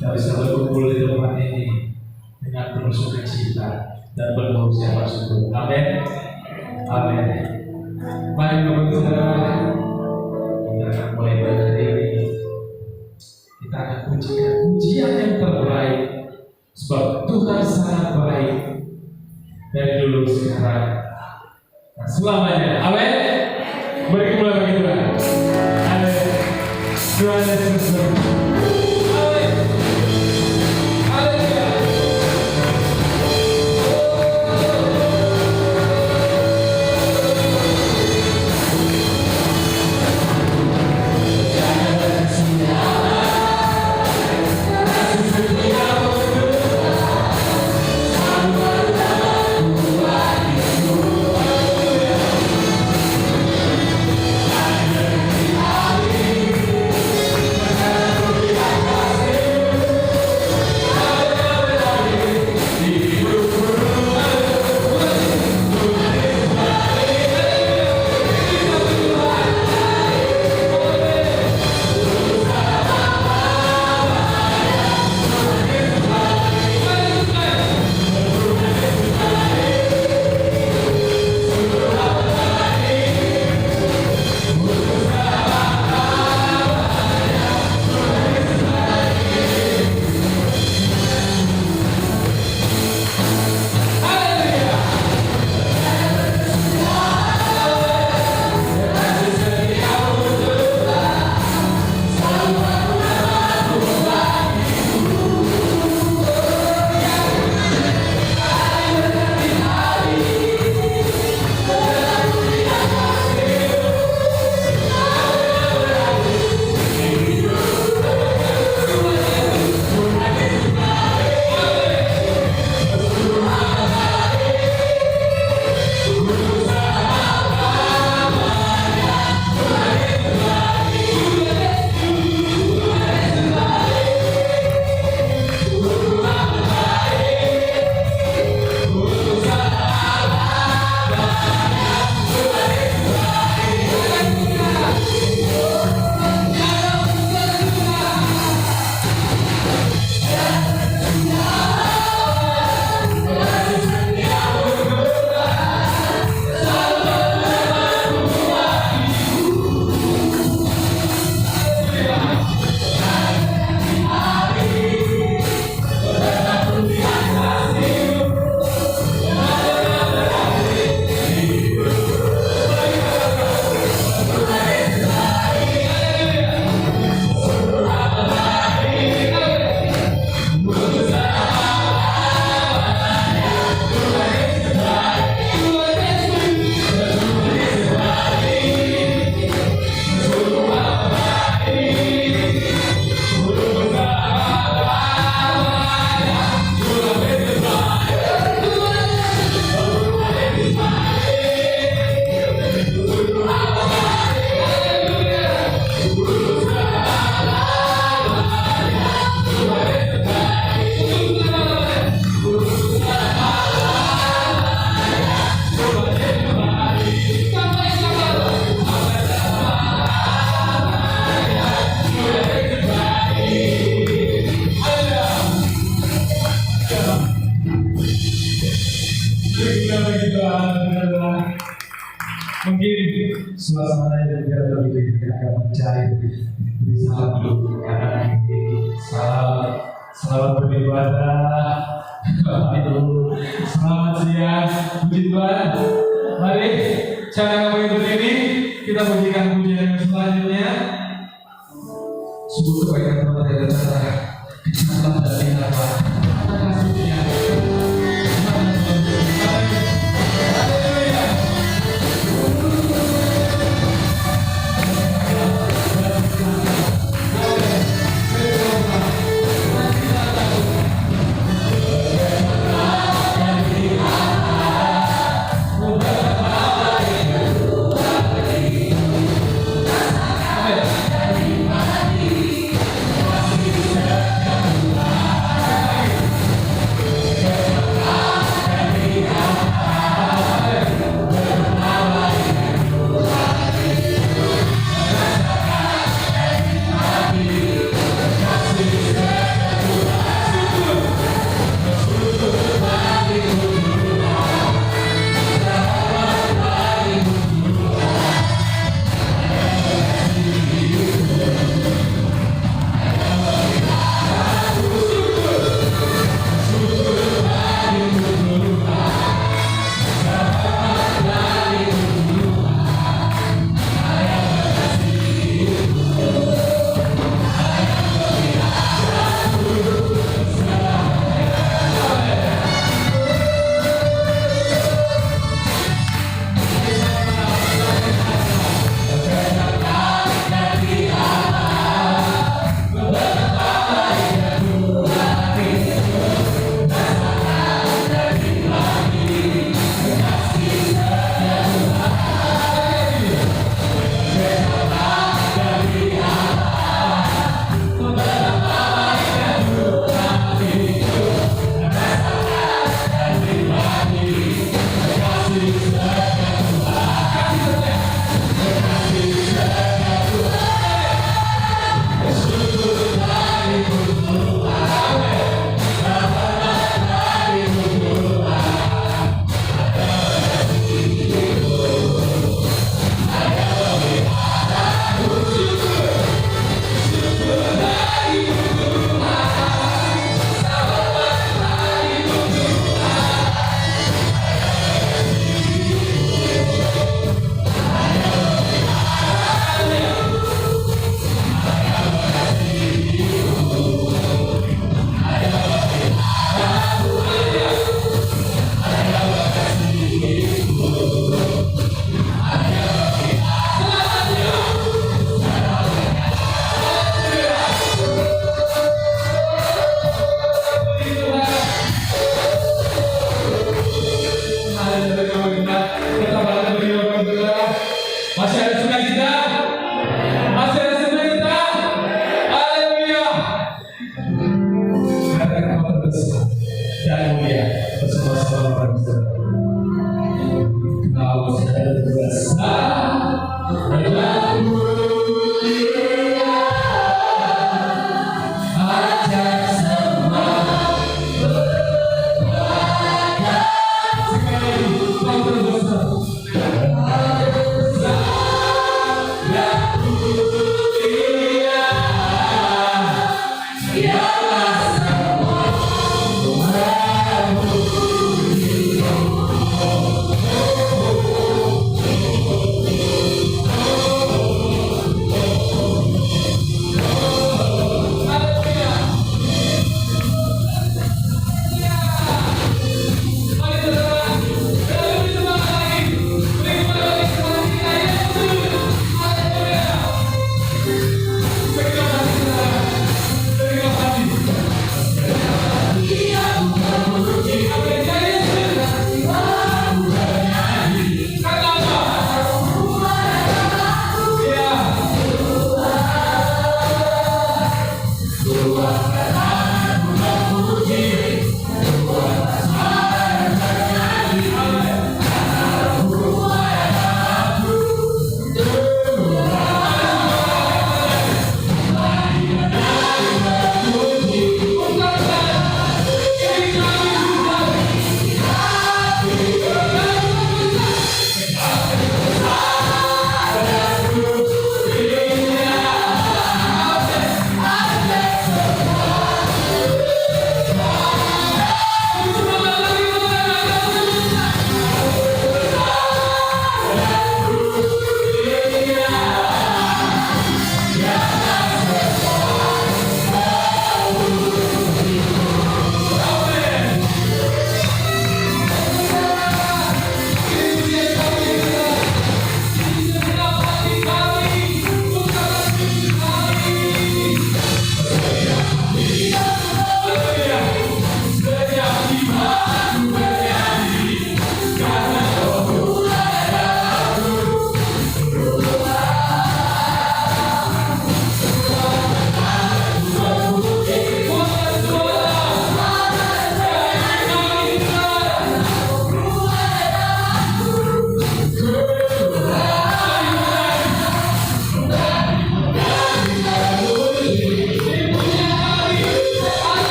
kita bisa berkumpul di tempat ini dengan penuh sukacita dan penuh siapa syukur. Amin. Amin. Mari Bapak Saudara, kita akan mulai belajar ini. Kita akan pujikan pujian yang terbaik, sebab Tuhan sangat baik dari dulu sekarang dan selamanya. Amin. Mari kita mulai bagi Tuhan. Amin. Tuhan Yesus berkati. Mungkin suasana yang lebih agak mencari beri salam dulu karena ini selamat beribadah. Aduh, selamat siang, puji Tuhan. Mari cara kami berdiri, kita pujikan pujian yang selanjutnya. Sungguh kebaikan Tuhan ada cara kejahatan dan apa kasihnya. Amin.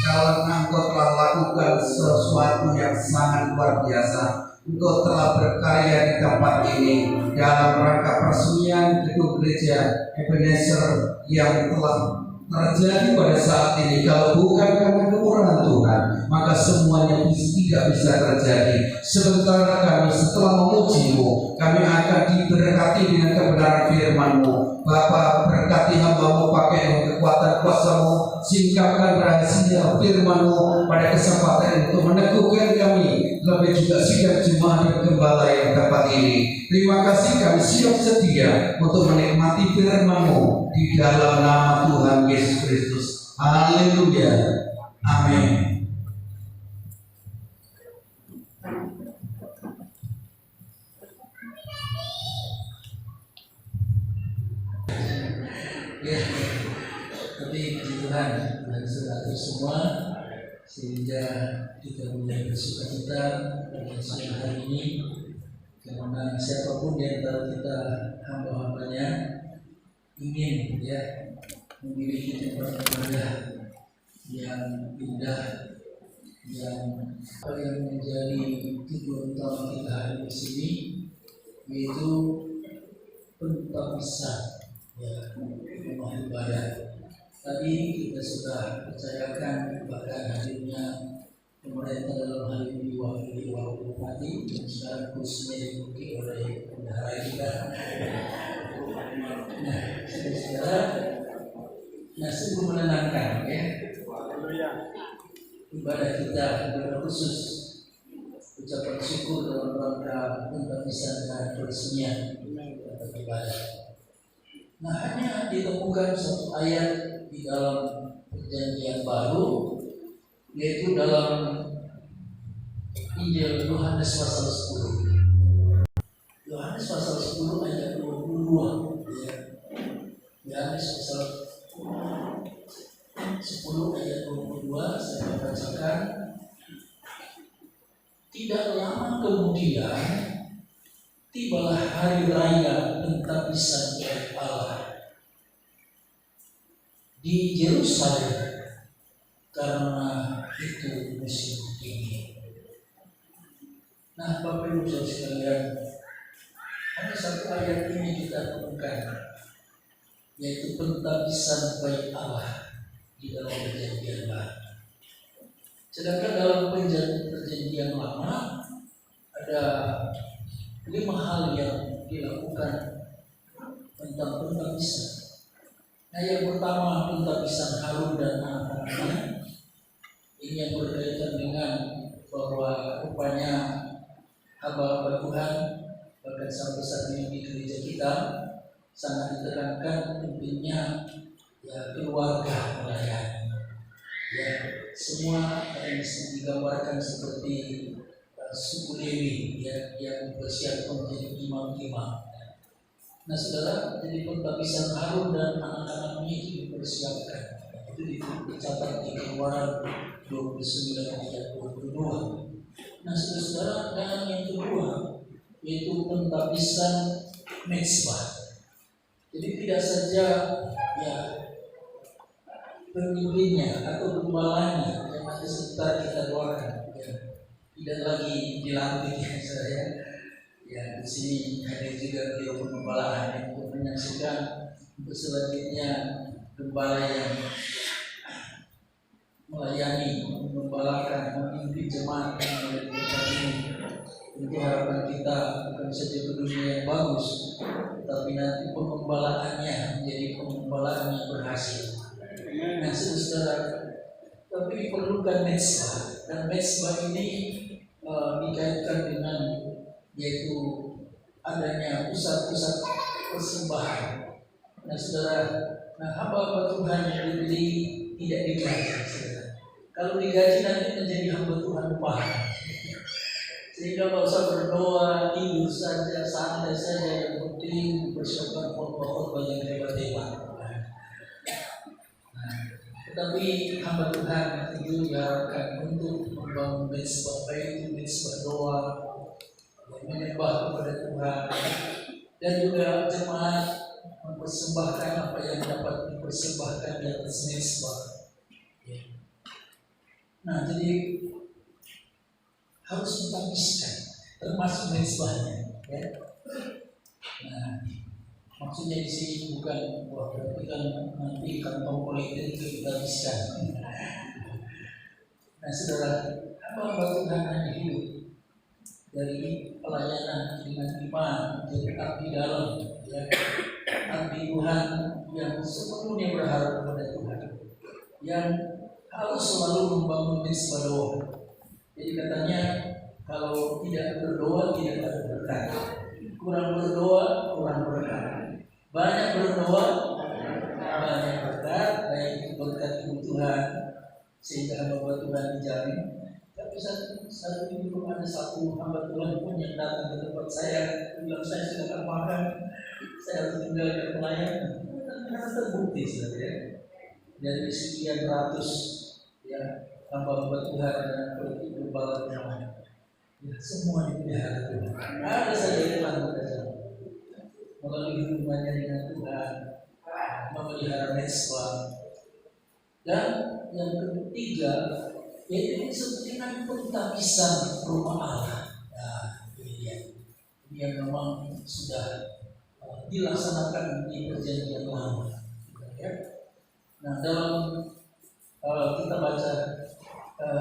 karena Engkau telah lakukan sesuatu yang sangat luar biasa. Engkau telah berkarya di tempat ini dalam rangka peresmian gedung gereja Ebenezer yang telah terjadi pada saat ini. Kalau bukan karena kemurahan Tuhan, maka semuanya tidak bisa terjadi. Sebentar kami setelah memuji-Mu, kami akan diberkati dengan kebenaran firman-Mu. Bapa, berkati hamba-Mu, pakai kekuatan kuasa-Mu, singkapkan rahasia firman-Mu pada kesempatan untuk meneguhkan kami, lebih juga sidang jemaat dan gembala yang tempat ini. Terima kasih, kami siap sedia untuk menikmati firman-Mu di dalam nama Tuhan Yesus Kristus. Haleluya. Amin. Ya, tapi puji Tuhan dan saudara semua, sehingga kita mulai bersuka cita pada siang hari ini, karena siapapun di antara kita hamba-hambanya ingin memiliki tempat ibadah yang indah, yang menjadi tujuan utama kita hari di sini, yaitu pentapisan rumah ibadah. Tadi kita sudah percayakan bahkan hadirnya pemerintah dalam hal ini diwakili Wakil Bupati dan sekarang kursinya diduduki oleh bendahara kita. Sungguh menenangkan ibadah kita khusus ucapan syukur dalam rangka pentapisan dan peresmian ibadah. Hanya ditemukan satu ayat di dalam Perjanjian Baru, yaitu dalam Injil Yohanes pasal 10. Yohanes pasal 10 ayat 22. Yohanes pasal 10 ayat 22 saya bacakan. Tidak lama kemudian tibalah hari raya pentapisan Allah di Yerusalem, karena itu musim dingin. Bapak Ibu Saudara sekalian, hanya satu ayat ini kita temukan, yaitu pentapisan bait Allah di dalam Perjanjian Baru. Sedangkan dalam Perjanjian Lama ada 5 hal yang dilakukan tentang pentapisan. Yang pertama, pentapisan Harun dan anak-anaknya. Ini yang berkaitan dengan bahwa rupanya hamba-hamba Tuhan, bahkan sampai saat ini di gereja kita sangat ditekankan pentingnya keluarga melayani. Semua yang digambarkan seperti suku Lewi yang bersiap menjadi imam-imam. Saudara, jadi pentapisan Harun dan anak-anaknya itu dipersiapkan. Itu dicatat di Keluaran 29 ayat 22. Saudara, dan yang kedua yaitu pentapisan mezbah. Jadi tidak saja pemimpinnya atau gembalanya yang ada sekitar kita doakan, tidak lagi dilantik di sini hadir juga beliau penggembalaan untuk menyaksikan untuk selanjutnya gembala yang melayani, menggembalakan, memimpin jemaat yang ada di tempat ini. Tentu harapan kita bukan saja dunia yang bagus, tetapi nanti pengembalaannya menjadi penggembalaan yang berhasil. Saudara, tapi diperlukan mezbah, dan mezbah ini dikaitkan dengan yaitu adanya pusat-pusat persembahan. Saudara, hamba Tuhan yang diberi tidak digaji. Kalau digaji nanti menjadi hamba Tuhan upah. Sehingga tidak usah berdoa, tidur saja, santai saja, yang penting bersiapkan khotbah-khotbah yang hebat-hebat. Tetapi hamba Tuhan itu diharapkan untuk membangun mezbah, baik itu mezbah doa, menyembah kepada Tuhan, dan juga jemaat mempersembahkan apa yang dapat dipersembahkan di atas mezbah. Nah, jadi harus menghabiskan, termasuk mezbahnya, ya. Nah, maksudnya di sini bukan wah berarti kan nanti kantong politik itu kita habiskan. Nah, saudara, hamba Tuhan hanya hidup dari pelayanan dengan iman, jadi abdi dalam, ya, abdi Tuhan yang sepenuhnya berharap kepada Tuhan, yang harus selalu membangun mezbah doa. Jadi katanya kalau tidak berdoa tidak ada berkat, kurang berdoa kurang berkat, banyak berdoa banyak berkat, baik itu berkat kebutuhan sehingga hamba Tuhan dijamin. Tapi satu ini pun ada satu hamba Tuhan pun yang datang ke tempat saya bilang saya sudah tak makan, saya harus tinggalkan pelayanan. Karena terbukti saudara, dari sekian ratus ya hamba Tuhan yang pergi berbalik ya, semua dipelihara Tuhan. Ada saja yang telah bekerja melalui hubungannya dengan Tuhan, memelihara mezbah. Dan yang ketiga yaitu disebut dengan pentabisan rumah Allah. Nah, ini dia. Ini yang memang sudah dilaksanakan di perjanjian lama. Ya. Nah, dalam kita baca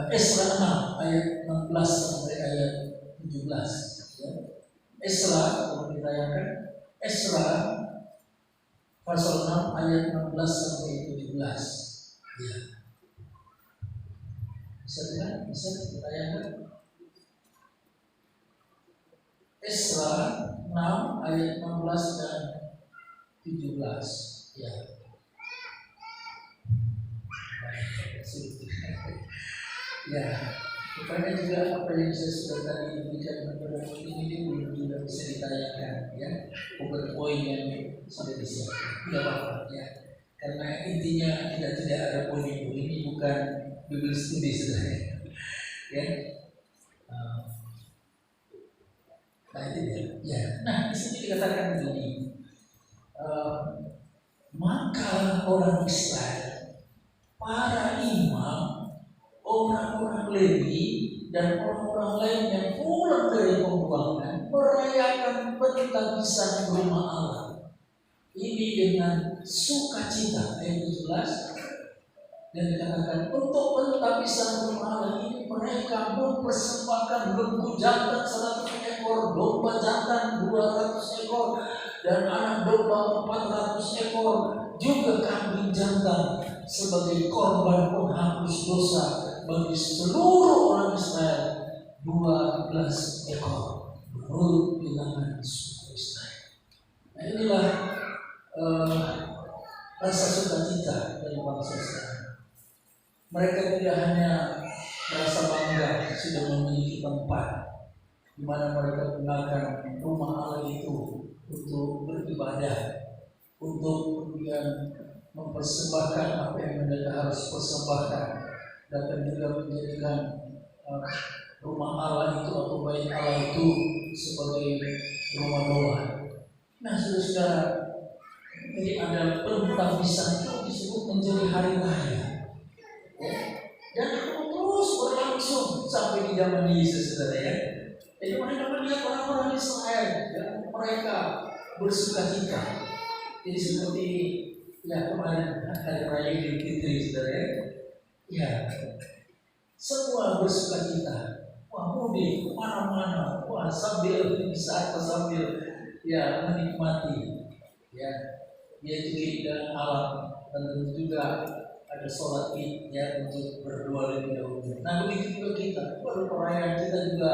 Esra 6 ayat 16 sampai ayat 17. Ya. Esra, kalau kita lihat Esra pasal 6 ayat 16 sampai 17. Ya. Bisa ditayangkan. Esra 6 ayat 16 dan 17. Ya. Ya, rupanya juga apa yang saya sudah tadi berikan kepada ini belum juga bisa ditayangkan, ya. Poin yang sudah disiapkan, tidak apa-apa, ya. Karena intinya tidak ada poin ini bukan Bible studi sebenarnya, ya. Nah itu dia, ya. Nah di sini dikatakan begini, maka orang Israel, para imam, orang-orang Lewi dan orang-orang lain yang pulang dari pembuangan merayakan pentabisan rumah Allah ini dengan sukacita. Ayat 17 dan dikatakan untuk pentabisan rumah Allah ini mereka mempersembahkan lembu jantan 100 ekor, domba jantan 200 ekor, dan anak domba 400 ekor, juga kambing jantan sebagai korban penghapus dosa bagi seluruh orang Israel 12 ekor menurut bilangan suku Israel. Nah inilah rasa sukacita dari bangsa Israel. Mereka tidak hanya merasa bangga sudah memiliki tempat di mana mereka gunakan rumah Allah itu untuk beribadah, untuk kemudian mempersembahkan apa yang mereka harus persembahkan, dan juga menjadikan rumah Allah itu atau bait Allah itu sebagai rumah doa. Nah, saudara-saudara, jadi ada pentabisan itu disebut menjadi hari raya, ya. Dan itu terus berlangsung sampai di zaman Yesus, saudara, ya. Jadi mereka melihat orang-orang Israel, ya, mereka bersukacita. Jadi seperti ya kemarin hari raya Idul Fitri, saudara, ya, semua bersukacita. Wah, mudik kemana-mana, wah, sambil bisa atau sambil ya menikmati, ya, yaitu keindahan alam, dan tentu juga ada sholat id, ya, untuk berdoa lebih dahulu. Nah begitu juga kita, pada perayaan kita juga,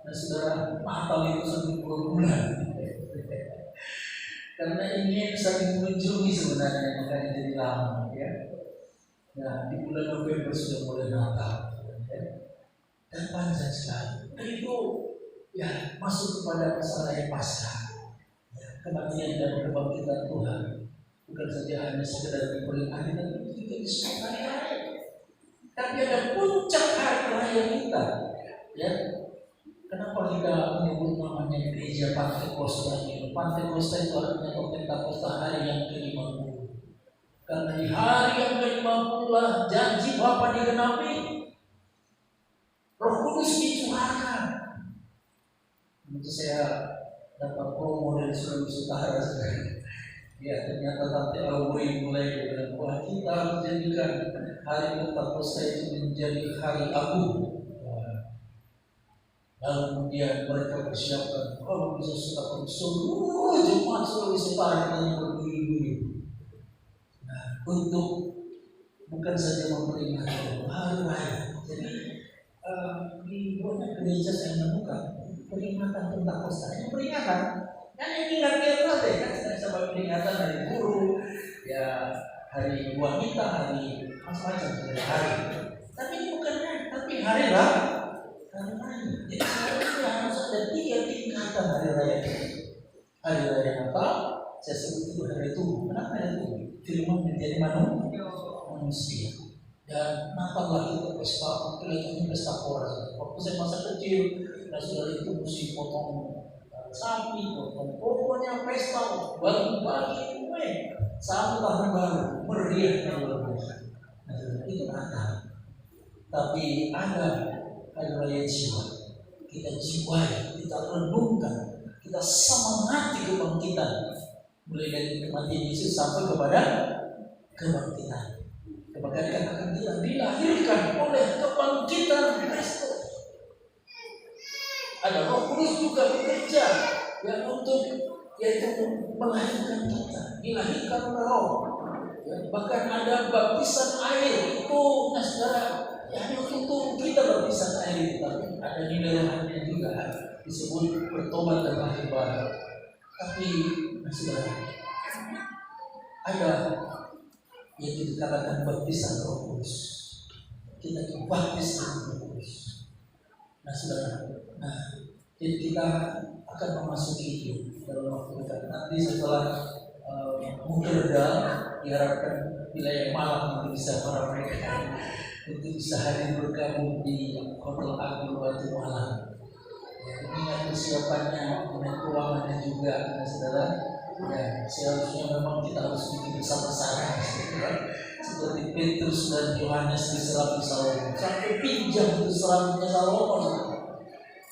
nah saudara, Natal itu sampai 2 bulan. Karena ingin saling mengunjungi sebenarnya, makanya jadi lama, ya. Nah di bulan November sudah mulai Natal, ya. Dan panjang sekali. Dan itu ya masuk kepada masalah yang Paskah, ya, kematian dan kebangkitan Tuhan. Bukan saja hanya sekedar diperingati, tapi juga disebut hari raya. Tapi ada puncak hari raya kita, ya. Kenapa kita menyebut namanya gereja Pentakosta ini? Pentakosta itu artinya Pentakosta hari yang ke-50. Karena di hari yang ke-50 lah janji Bapa digenapi. Roh Kudus dicurahkan. Itu saya dapat promo dari Sulawesi Utara. Ya, ternyata Tante Auri mulai bilang, wah, kita harus jadikan hari Pentakosta itu menjadi hari agung. Lalu kemudian mereka persiapkan, kalau bisa sudah seluruh jemaat Sulawesi Utara yang berdiri-diri. Nah, untuk bukan saja memperingati hari raya. Jadi di banyak gereja saya menemukan peringatan Pentakosta. Ini peringatan. Kan yang ingat-ingat saja kan sebagai peringatan hari guru, ya hari wanita, hari macam-macam hari. Tapi ini bukan tapi hari raya. Jadi seharusnya harus ada 3 tingkatan hari raya ini. Hari raya Natal, saya sebut itu hari Tuhan. Kenapa hari Tuhan? Firman menjadi manusia. Dan Natal lah itu pesta, kelihatannya pesta pora. Waktu saya masa kecil, nah saudara itu mesti potong sapi, potong pokoknya pesta, bagi-bagi kue, sampai tahun baru, meriah luar biasa. Nah, itu Natal. Tapi ada hari raya jiwa, kita jiwai, kita renungkan, kita semangati kebangkitan, mulai dari kematian Yesus sampai kepada kebangkitan. Kebangkitan akan dilahirkan oleh kebangkitan Kristus. Ada Roh Kudus juga bekerja yang untuk yaitu melahirkan kita, dilahirkan oleh Roh. Ya, bahkan ada baptisan air itu, nah saudara, ya hanya untuk kita baptisan air, tapi ada nilai rohaninya juga disebut bertobat dan lahir baru. Tapi nah saudara, ada yang dikatakan baptisan Roh Kudus. Kita dibaptis dengan Roh Kudus. Nah saudara, jadi kita akan memasuki itu dalam waktu dekat. Nanti setelah mungkin diharapkan wilayah Malang untuk bisa para mereka untuk bisa hadir bergabung di Hotel Agung Batu Malang. Ingat persiapannya, ingat keuangannya juga, ya saudara. Ya, seharusnya memang kita harus bikin bersama-sama, seperti Petrus dan Yohanes diserapi Salomo, sampai pinjam itu serapinya Salomo,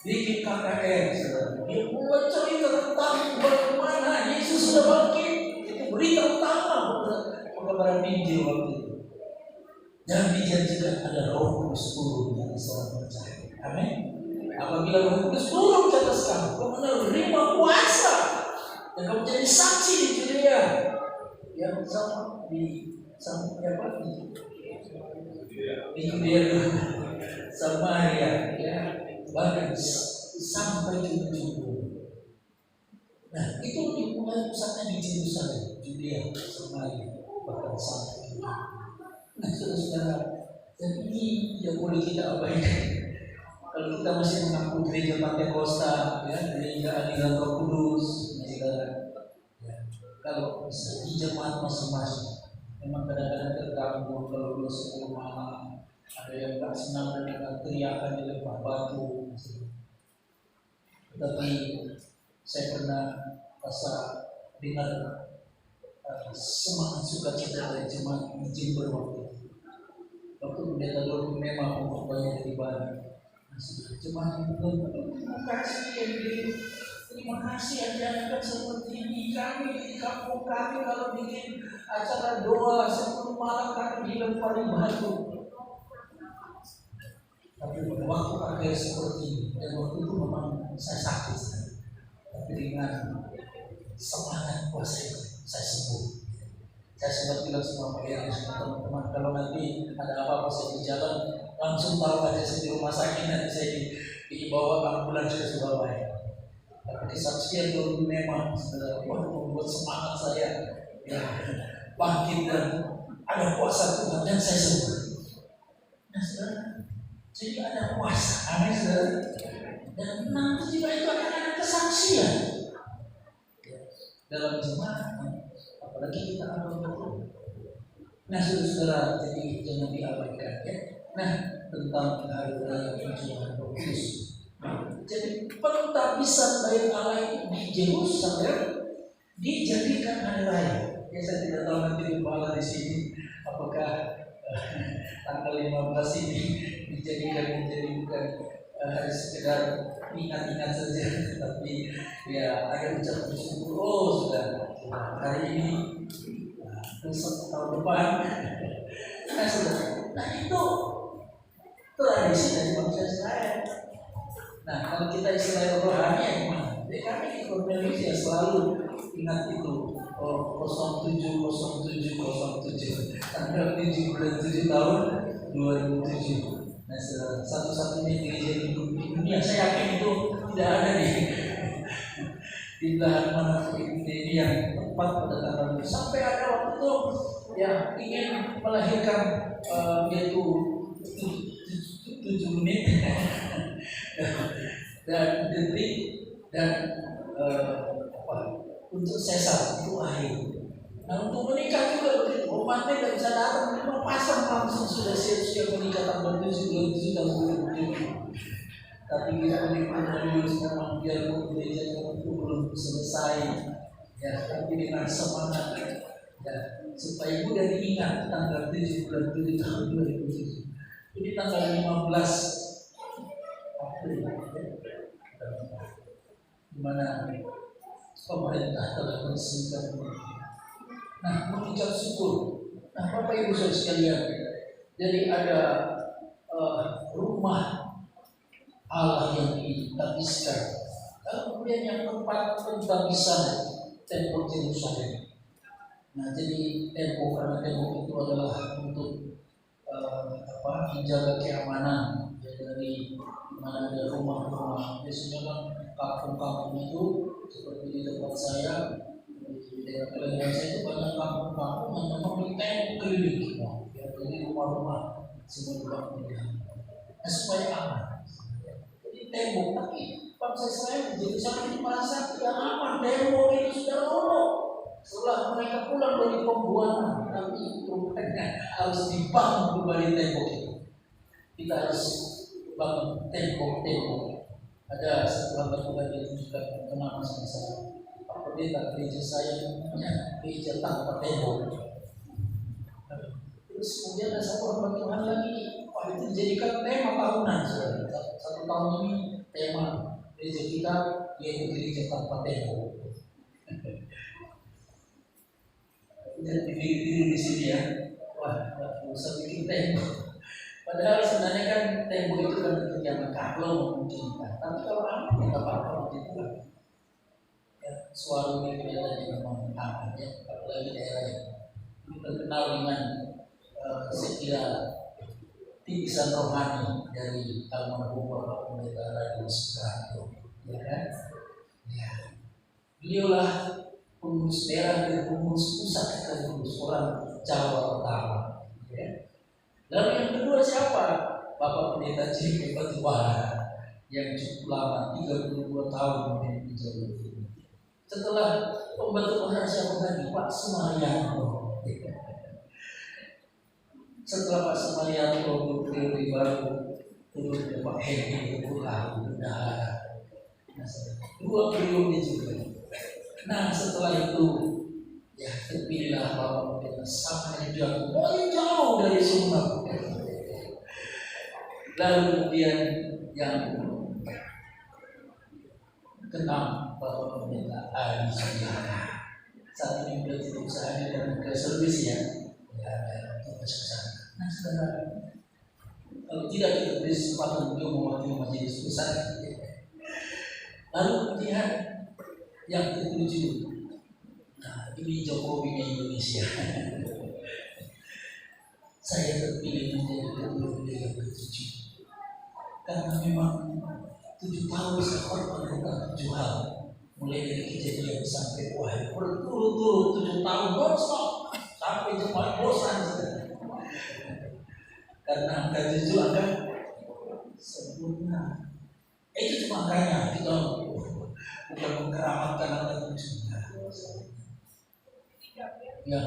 bikin KKR, saudara. Dia buat cerita tentang bagaimana Yesus sudah bangkit. Itu berita utama pengabaran Injil waktu itu. Dan dijanjikan ada Roh Kudus turun di atas orang percaya. Amin. Apabila Roh Kudus turun ke atas kamu, kamu menerima kuasa dan kamu jadi saksi di Judea, yang sama di apa di Judea, Samaria, ya, bahkan sampai ke ujung. Nah, itu dimulai pusatnya di Yerusalem, Judea, Samaria, bahkan sampai ke ujung. Nah, saudara-saudara, dan ini tidak boleh kita abaikan. Kalau kita masih mengaku gereja Pentakosta, ya, gereja aliran Roh Kudus, saudara, ya, kalau bisa di jemaat masing-masing, memang kadang-kadang terganggu kalau udah 10 malam, ada yang tak senang dengan teriakan di lempar batu. Tetapi saya pernah rasa dengar semangat sukacita dari jemaat di Jember waktu itu. Waktu pendeta Lord memang banyak di Bali. Jemaat itu terima kasih ajaran seperti ini. Kami di kampung kami kalau bikin acara doa 10 malam kami dilempari batu. Tapi waktu akhir seperti ini, dan waktu itu memang saya sakit, tapi dengan semangat kuasa saya sembuh. Saya sempat bilang sama Pak Eri, sama teman-teman, kalau nanti ada apa-apa saya di jalan, langsung tahu aja saya di rumah sakit, nanti saya dibawa ambulans ke Surabaya. Tapi kesaksian dulu memang membuat semangat saya, ya, bangkit dan ada kuasa Tuhan dan saya sembuh. Nah, saudara, jadi ada kuasa, amin saudara. Dan nanti juga itu akan ada kesaksian dalam jemaat, apalagi kita akan berdoa. Nah, saudara, jadi jangan diabaikan, ya. Nah, tentang hari raya perjuangan Roh Kudus. Jadi pentabisan Bait Allah itu di Yerusalem dijadikan hari raya. Ya, saya tidak tahu nanti Bapak di sini apakah tanggal 15 ini dijadikan menjadi bukan hari sekedar ingat-ingat saja, tapi ya ada ucapan syukur. Oh sudah hari ini, besok tahun depan. Nah sudah, nah itu tradisi dari bangsa Israel. Nah kalau kita Israel rohani ya gimana? Jadi kami di Indonesia selalu ingat itu. 070707 tanggal 7 bulan 7 tahun 2007. Nah, satu-satunya gereja di dunia, saya yakin itu tidak ada di belahan mana ini yang tepat pada tanggal itu. Sampai ada waktu itu yang ingin melahirkan yaitu 7 menit dan detik dan untuk sesar itu akhir. Nah untuk menikah juga begitu. Umatnya tidak bisa datang, cuma pasang langsung sudah siap-siap menikah tanggal 7 bulan 7 tahun 2007. Tapi kita menikmati dulu memang biar gereja itu belum selesai. Ya, tapi dengan semangat ya, supaya mudah diingat tanggal 7 bulan 7 tahun 2007. Ini tanggal 15 April, di mana pemerintah telah meresmikan. Nah, mengucap syukur. Nah, Bapak Ibu Saudara sekalian, jadi ada rumah Allah yang ditabiskan. Kemudian yang tempat pentabisan tembok Yerusalem. Nah, jadi tembok, karena tembok itu adalah untuk menjaga keamanan dari mana ada rumah-rumah. Biasanya kan kampung-kampung itu seperti di tempat saya, di daerah kelahiran saya itu banyak kampung-kampung yang memang tembok keliling, ya, jadi rumah-rumah semua dibangun. Nah, supaya aman. Jadi tembok, tapi bangsa Israel jadi sangat merasa tidak aman. Tembok itu sudah roboh setelah mereka pulang dari pembuangan, tapi rupanya harus dibangun kembali tembok itu. Kita harus bangun tembok-tembok. Ada satu hamba yang juga kenal sama saya. Pak Pendeta, gereja saya namanya gereja tanpa tembok. Terus kemudian ada satu hamba Tuhan lagi, itu dijadikan tema tahunan. Satu tahun ini tema gereja kita yaitu gereja tanpa tembok. Dan diri di sini ya, wah, nggak usah bikin tembok. Padahal sebenarnya kan tembok itu kan untuk yang kalau memungkinkan. Tapi kalau apa kita pakai itu kan, ya, suaranya kelihatannya memang aman ya, apalagi daerah yang ini terkenal dengan sekira titisan rohani dari almarhum Bapak Pendeta Radio Soekarno, ya kan? Ya, beliaulah pengurus daerah dan pengurus pusat sekaligus orang Jawa pertama. Ya. Lalu yang kedua siapa? Bapak Pendeta J.P. Batubara yang cukup lama, 32 tahun memimpin Jawa ini. Setelah pembantu Tuhan siapa tadi? Pak Sumaryanto. Setelah Pak Sumaryanto periode baru turun ke Pak Hedi Putra bendahara. Dua periode juga. Nah setelah itu ya terpilihlah Bapak Pendeta sangat jauh dari Sumatera. Lalu kemudian yang keenam Bapak Pendeta Adi Sudiana. Saat ini beliau tidak usahanya dan ke servis ya tugas ke sana. Nah saudara, kalau tidak kita beri kesempatan beliau mewakili majelis besar. Lalu kemudian yang ketujuh, nah ini Jokowi Indonesia. Saya terpilih menjadi ketua yang ketujuh karena memang 7 tahun saya melakukan 7 hal, mulai dari kejadian sampai wahai berturut-turut 7 tahun non-stop sampai jemaat bosan. Karena angka 7 ada sempurna. Itu cuma angkanya, kita bukan mengkeramatkan angka 7. Ya,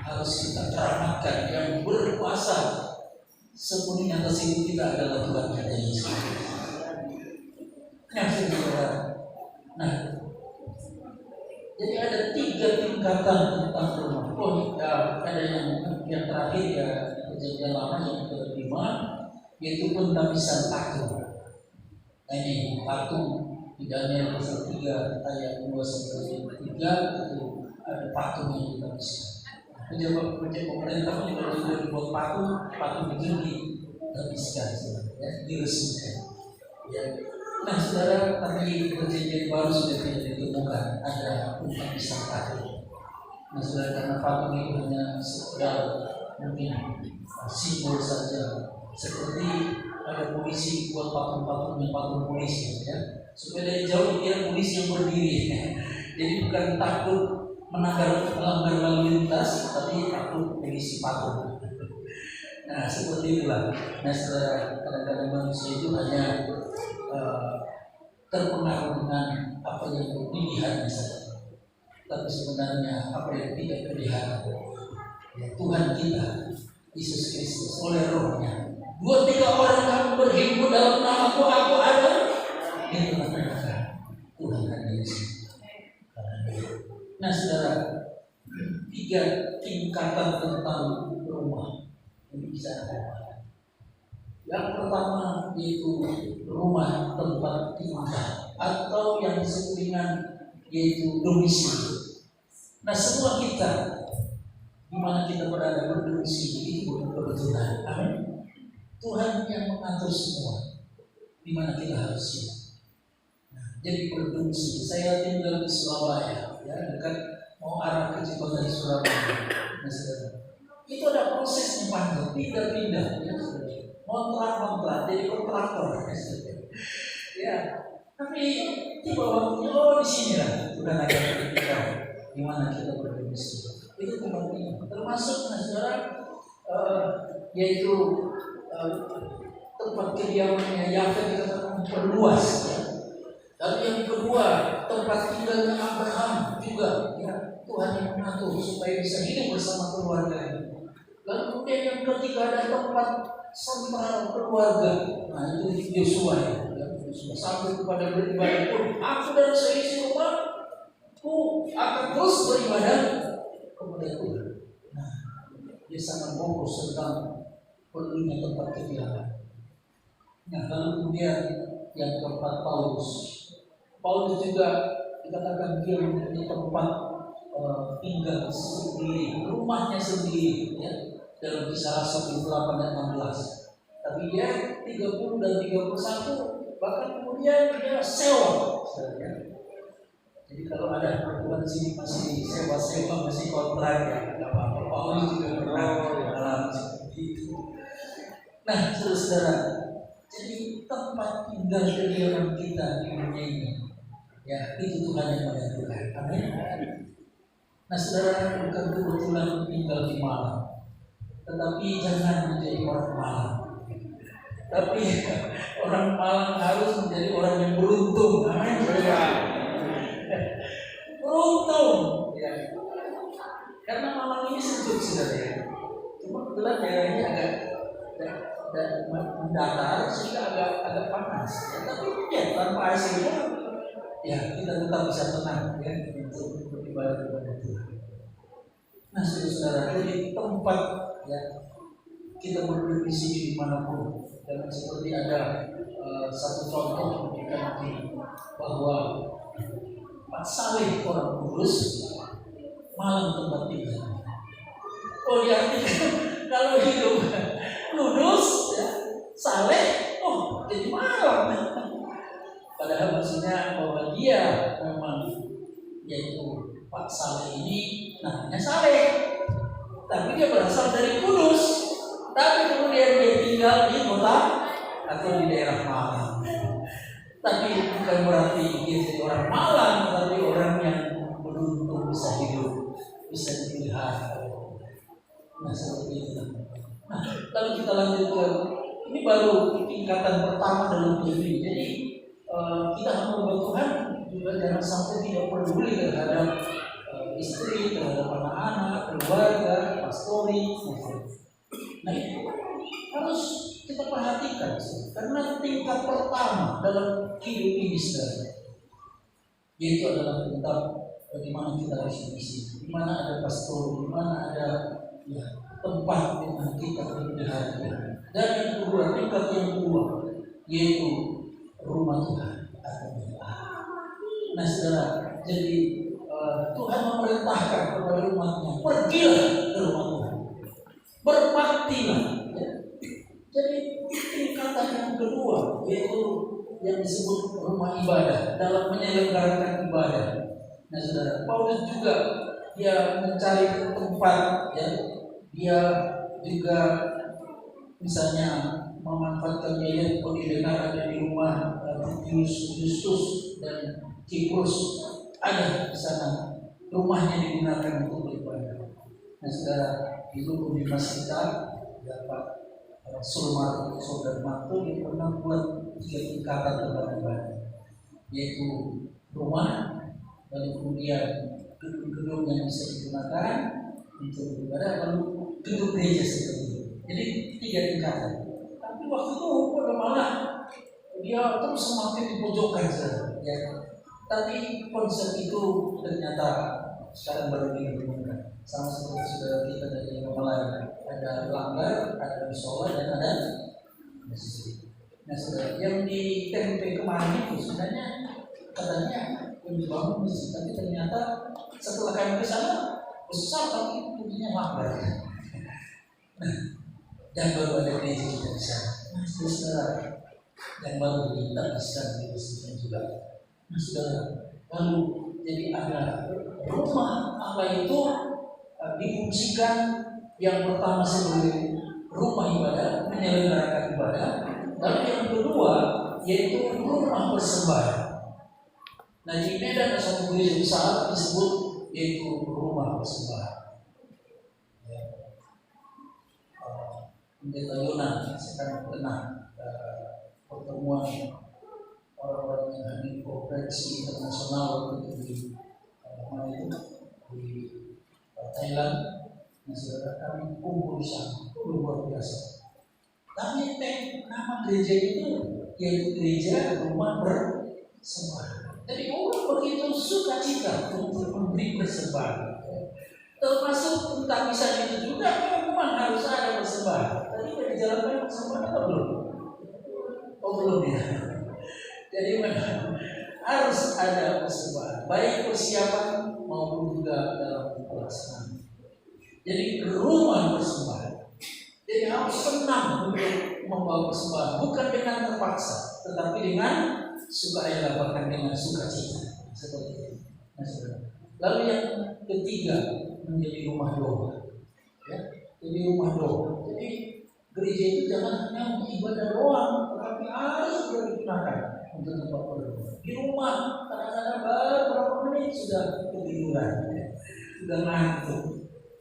harus kita keramatkan yang berkuasa sepenuhnya atas itu kita adalah Tuhan kita Yesus. Nah, jadi ada 3 tingkatan tentang rumah. Oh, ya, ada yang terakhir ya perjanjian lama yang kelima, yaitu pentabisan patung. Nah, ini patung di Daniel pasal 3 ayat 2 sampai 3 itu ada patung yang ditabiskan. Pejabat pemerintah pun juga sudah dibuat patung itu ditabiskan, ya, diresmikan. Ya. Nah, saudara, tapi perjanjian baru sudah tidak ditemukan ada pentabisan patung. Nah, saudara, karena patung itu hanya sekedar mungkin simbol saja, seperti ada polisi buat patung polisi, ya, supaya dari jauh dia polisi yang berdiri, ya. Jadi bukan takut melanggar lalu lintas, tapi takut polisi patung. Nah, seperti itulah. Nah, saudara, kadang-kadang manusia itu hanya terpengaruh dengan apa yang dilihat saja, tapi sebenarnya apa yang tidak kelihatan, ya, Tuhan kita Yesus Kristus oleh Roh-Nya. 2-3 orang kamu berhimpun dalam nama-Ku, aku ada. Itu mereka Tuhan ada Yesus. Nah, saudara, 3 tingkatan tentang rumah yang bisa ada. Yang pertama yaitu rumah tempat tinggal atau yang disebut dengan yaitu domisili. Nah, semua kita di mana kita berada berdomisili itu bukan kebetulan. Amin. Tuhan yang mengatur semua di mana kita harus hidup. Nah, jadi berdomisili. Saya tinggal di Surabaya, ya, dekat mau arah ke Cikoneng di Surabaya. Nah, saudara, itu ada prosesnya panjang, pindah-pindah, ya, saudara. Kontrak, jadi kontraktor, ya. Tapi tiba waktunya, di sini lah, sudah ada kita di mana kita berdomisili. Itu tempat ini, termasuk, nah, saudara, yaitu tempat kediamannya Yahweh kita perluas, ya. Lalu yang kedua, tempat tinggalnya Abraham juga, ya, Tuhan yang mengatur supaya bisa hidup bersama keluarganya. Lalu kemudian yang ketiga ada tempat sementara keluarga. Nah, itu Yosua, ya. Yosua sampai kepada beribadah pun, aku dan seisi rumahku akan terus beribadah kepada Tuhan. Nah, dia sangat fokus tentang perlunya tempat kediaman. Nah, lalu kemudian yang keempat Paulus juga dikatakan dia mempunyai tempat tinggal sendiri, rumahnya sendiri, ya, dalam Kisah Rasul 8 dan 16. Tapi dia 30 dan 31 bahkan kemudian dia sewa, ya. Jadi kalau ada perempuan di sini masih sewa masih kontrak, ya, tidak apa-apa. Paulus juga pernah mengalami seperti itu. Nah, saudara, jadi tempat tinggal kediaman kita di dunia ini, ya, itu Tuhan yang menentukan. Amin. Nah, saudara, bukan kebetulan tinggal di Malang, tetapi jangan menjadi orang Malang. Tapi orang Malang harus menjadi orang yang beruntung. Amin. Beruntung, ya. Karena Malang ini sejuk, saudara, ya. Cuma kebetulan daerahnya agak mendatar sehingga agak panas, ya. Tapi ya tanpa AC itu, ya, kita tetap bisa tenang, ya, untuk beribadah kepada Tuhan. Nah, saudara, jadi tempat, ya, kita berdomisili dimanapun. Dan seperti ada satu contoh memberikan bahwa Pak Saleh orang Kudus, Malang tempat tinggal. Oh, diartikan kalau hidup Kudus, ya, Saleh, jadi Malang. Padahal maksudnya bahwa dia memang, yaitu Pak Saleh ini namanya Saleh, tapi dia berasal dari Kudus, tapi kemudian dia tinggal di kota atau di daerah Malang. Tapi bukan berarti dia jadi orang Malang, tetapi orang yang beruntung bisa hidup, bisa dipelihara. Nah, seperti itu. Nah, lalu kita lanjut ke ini baru tingkatan pertama dalam hidup ini. Jadi kita hamba Tuhan juga jangan sampai tidak peduli terhadap istri, terhadap anak-anak, keluarga, pastori. Nah, itu harus kita perhatikan, karena tingkat pertama dalam hidup ini, saudara, yaitu adalah tentang di mana kita harus mengisi, di mana ada pastor, di mana ada ya, tempat di mana kita berbahagia. Dan yang kedua, tingkat yang kedua, yaitu rumah Tuhan atau Allah. Nah saudara, jadi Tuhan memerintahkan kepada umatnya, pergilah ke rumah Tuhan, berbaktilah. Ya. Jadi tingkatan yang kedua, yaitu yang disebut rumah ibadah dalam menyelenggarakan ibadah. Nah saudara, Paulus juga dia mencari tempat, ya, dia juga misalnya memanfaatkan biaya pendidikan ada di rumah Justus dan Kiprus, ada di sana rumahnya digunakan untuk beribadah. Nah saudara, itu universitas kita dapat Sulmar Saudara Mantu yang pernah buat 3 tingkatan ibadah, yaitu rumah, lalu kemudian gedung-gedung yang bisa digunakan untuk beribadah, lalu gedung gereja seperti itu. Jadi 3 tingkatan. Tapi waktu itu pada malah dia terus semakin dipojokkan saja. Ya. Tapi konsep itu ternyata sekarang baru digunakan. Sama seperti saudara kita dari yang lain, ada langgar, ada musola, dan ada masjid. Nah saudara, yang di TMP kemarin itu sebenarnya katanya yang dibangun masjid, tapi ternyata setelah kami ke sana besar tapi fungsinya langgar. Nah, dan baru ada gereja kita di sana. Nah saudara, yang baru kita bisa di masjidnya juga. Nah saudara, lalu jadi ada rumah Allah itu difungsikan yang pertama sebagai rumah ibadah, menyelenggarakan ibadah, lalu yang kedua yaitu rumah persembahan. Nah di Medan ada satu gereja besar disebut yaitu rumah persembahan. Ya. Pendeta Yonan sekarang pernah pertemuan orang-orang yang hadir konferensi internasional waktu di mana itu di Thailand. Nah saudara, kami kumpul di sana, luar biasa. Tapi nama gereja itu yaitu gereja rumah persembahan. Jadi orang begitu sukacita untuk memberi persembahan. Termasuk entah bisa itu juga, memang harus ada persembahan. Tadi sudah dijalankan persembahan atau belum? Oh belum ya. Jadi memang harus ada persembahan, baik persiapan maupun juga dalam pelaksanaan. Jadi rumah persembahan. Jadi harus senang untuk membawa persembahan, bukan dengan terpaksa, tetapi dengan sukarela, bahkan dengan sukacita. Seperti itu. Nah, lalu yang ketiga menjadi rumah doa. Ya, jadi rumah doa. Jadi gereja itu jangan hanya untuk ibadah doang, tetapi harus juga digunakan untuk tempat berdoa. Di rumah kadang-kadang baru berapa menit sudah ketiduran, sudah ngantuk.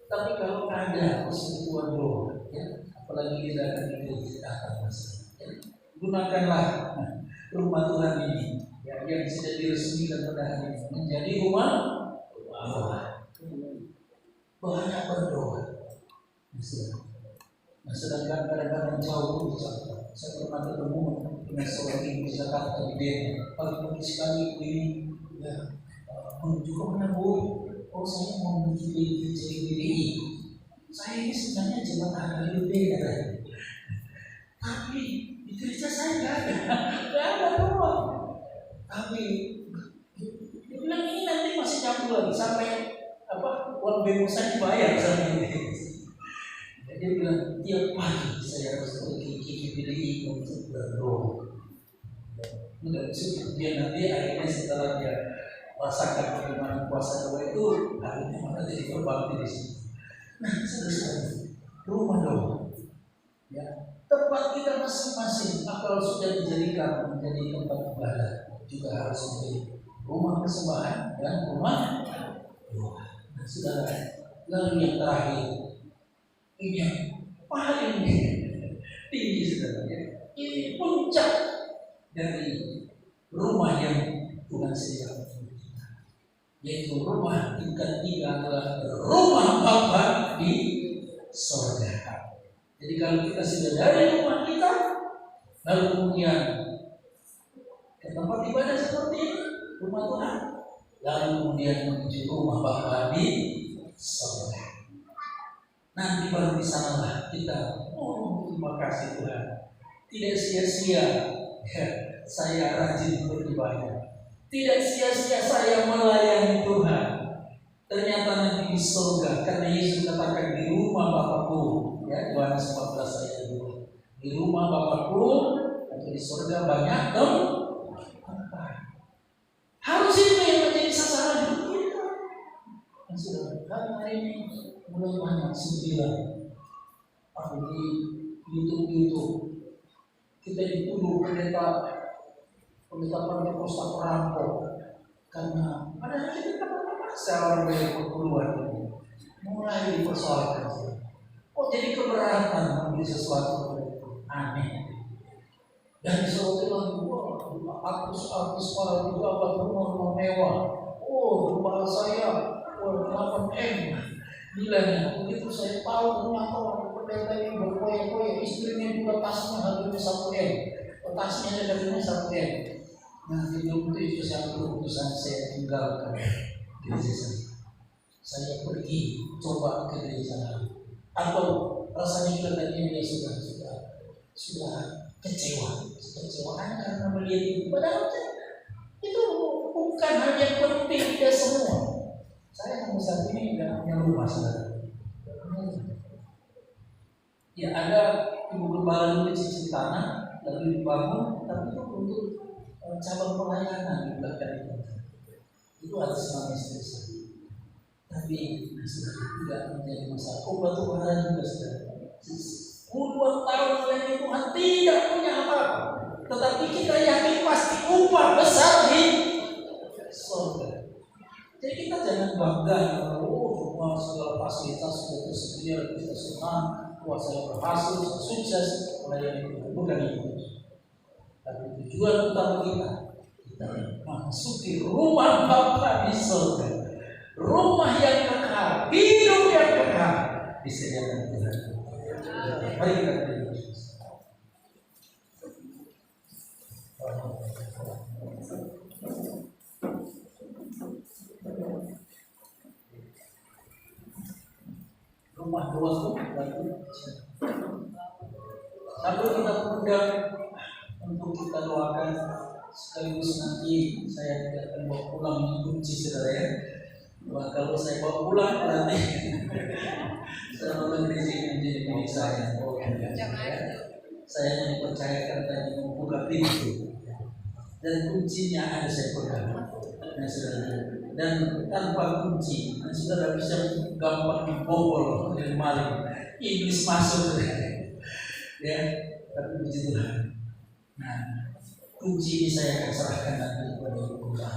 Tapi kalau ada persekutuan doa, ya, apalagi kita akan diceritakan masalah, ya, gunakanlah rumah Tuhan ini, ya, yang sudah diresmikan pada hari ini menjadi rumah doa. Banyak berdoa. Nah, sedangkan kadang-kadang jauh berbicara. Saya pernah ketemu dengan seorang ibu di Jakarta di Depok. Pagi-pagi sekali ini, ya, menuju ke mana Bu? Oh saya mau menuju di GBI. Saya ini sebenarnya jemaat HKBP katanya. Tapi di gereja saya nggak ada doa. Tapi dia bilang ini nanti masih campur lagi sampai uang bemo saya dibayar sama ini. Dia bilang tiap pagi saya harus pergi ke GBI untuk berdoa. Enggak cukup dia nanti akhirnya setelah dia rasakan bagaimana puasa doa itu, akhirnya maka jadi berbakti di sini. Nah, saudara-saudara, rumah doa, ya, tempat kita masing-masing, kalau sudah dijadikan menjadi tempat ibadah, juga harus menjadi rumah persembahan dan rumah doa. Nah, saudara, lalu yang terakhir, ini yang paling tinggi, saudara, ya. Ini puncak dari rumah yang Tuhan sediakan, yaitu rumah tingkat 3 adalah rumah Bapa di sorga. Jadi kalau kita sudah dari rumah kita, lalu kemudian ke tempat ibadah seperti ini, rumah Tuhan, lalu kemudian menuju rumah Bapa di surga. Nanti baru di sanalah kita, oh terima kasih Tuhan, tidak sia-sia saya rajin beribadah, tidak sia-sia saya melayani Tuhan. Ternyata nanti di surga, karena Yesus katakan di rumah Bapakku, ya Yohanes 14 ayat 2, di rumah Bapakku atau di surga banyak tempat. Harus itu yang menjadi sasaran kita. Dan sudah hari ini mulai banyak sembilan di YouTube kita dituduh pendeta Pentakosta perampok karena padahal kita seorang dari perpuluhan ini mulai dipersoalkan. Kok jadi keberatan membeli sesuatu aneh? Dan disuruh bilang, wah, artis para itu apa rumah mewah. Oh, rumah saya, 8M. Bilangnya, begitu saya tahu ternyata orang pendeta ini berkoyak-koyak, istrinya juga tasnya harganya 1M, tasnya harganya 1M. Nah, itu saya keputusan saya tinggalkan gereja saya. Saya pergi coba ke gereja lain. Atau rasanya kita tadi dia sudah kecewaan karena melihat itu. Padahal itu bukan hal yang penting kita semua. Saya sampai saat ini tidak punya rumah saudara. Ya ada ibu gembala di sisi tanah lalu dibangun, tapi itu untuk cabang pelayanan di belakang itu. Itu atas nama istri saya. Tapi saudara tidak menjadi masalah. Batu bara juga saudara. Puluhan tahun melayani Tuhan tidak punya apa-apa, tetapi kita yakin pasti upah besar di surga. Jadi kita jangan bangga kalau segala fasilitas sudah tersedia, kita senang, saya berhasil, saya sukses melayani Tuhan. Bukan itu. Tapi tujuan utama kita masuki rumah Bapa di surga, rumah yang kekal, hidup yang kekal disediakan Tuhan. Mari kita berdoa. Rumah doaku bagi sambil kita undang untuk kita doakan sekaligus nanti saya tidak akan bawa pulang kunci saudara ya. Wah, kalau saya bawa pulang berarti saya akan menjadi milik saya. Saya hanya dipercayakan tadi membuka pintu dan kuncinya ada saya pegang. Nah, saudara, dan tanpa kunci, saudara bisa gampang dibobol oleh maling. Iblis masuk, ya. Tapi puji Tuhan. Nah, kunci ini saya akan serahkan nanti kepada Tuhan.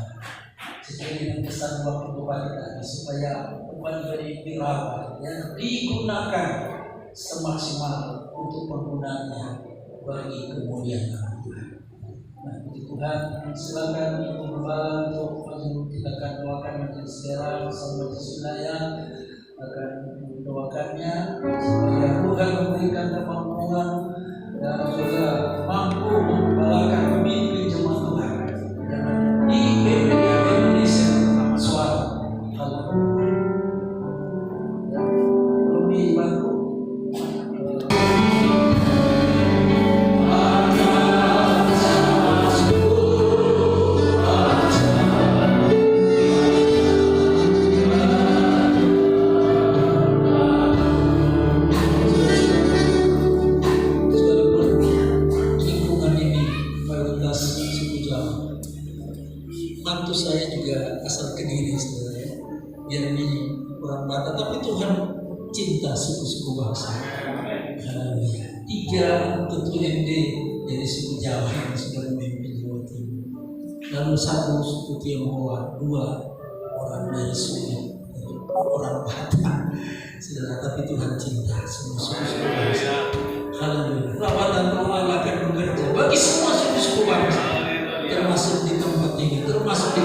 Sesuai dengan pesan waktu Tuhan tadi, supaya Tuhan dirawat, ya, digunakan semaksimal untuk penggunaannya bagi kemuliaan Tuhan. Nah, puji Tuhan, silakan Ibu Gembala untuk kita akan doakan majelis sekarang sama majelis wilayah akan mendoakannya supaya Tuhan memberikan kemampuan dan juga mampu menggembalakan mimpi jemaat Tuhan di Indonesia suara. Haleluya. Belum dibantu. Mantu saya juga asal Kediri sebenarnya, biar ini orang Batak, tapi Tuhan cinta suku-suku bangsa. Haleluya. 3 ketua MD dari suku Jawa yang sudah memimpin Jawa Timur. Lalu 1 suku Tionghoa, 2 orang dari suku orang Batak. Saudara, tapi Tuhan cinta semua suku-suku bangsa. Haleluya. Lawatan Tuhan akan bekerja bagi semua suku-suku bangsa, termasuk di tempat ini, termasuk di